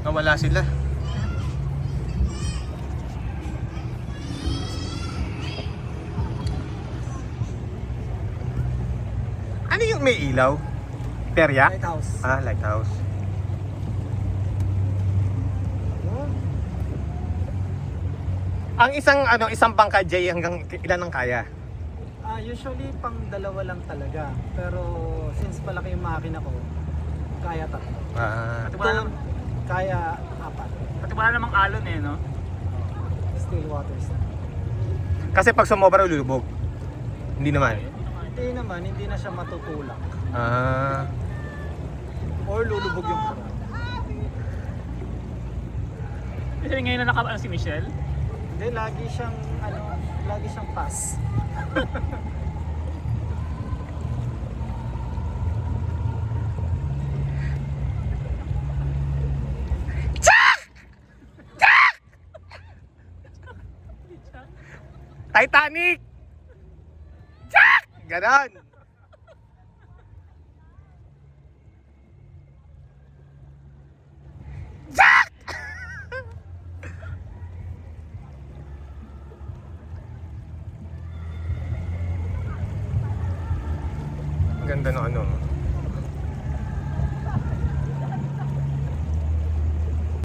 Nawala sila. Ano yung may ilaw? Perya? Lighthouse. Ah, lighthouse. Ang isang bangka, Jay, hanggang ilan ang kaya? Usually pang dalawa lang talaga. Pero since malaki yung makina ko, kaya tatlo. Ah, Pati wala namang, Kaya apat. pati wala namang alon eh, no? Still waters. kasi pag sumobra, lulubog. Hindi naman. Hindi naman, hindi na siya matutulak. Ah, Or lulubog yung pura. Kasi ngayon na naka si Michelle. Hindi, lagi siyang pass. Titanic! Jack! Ganon. Jack! Ganda ng ano.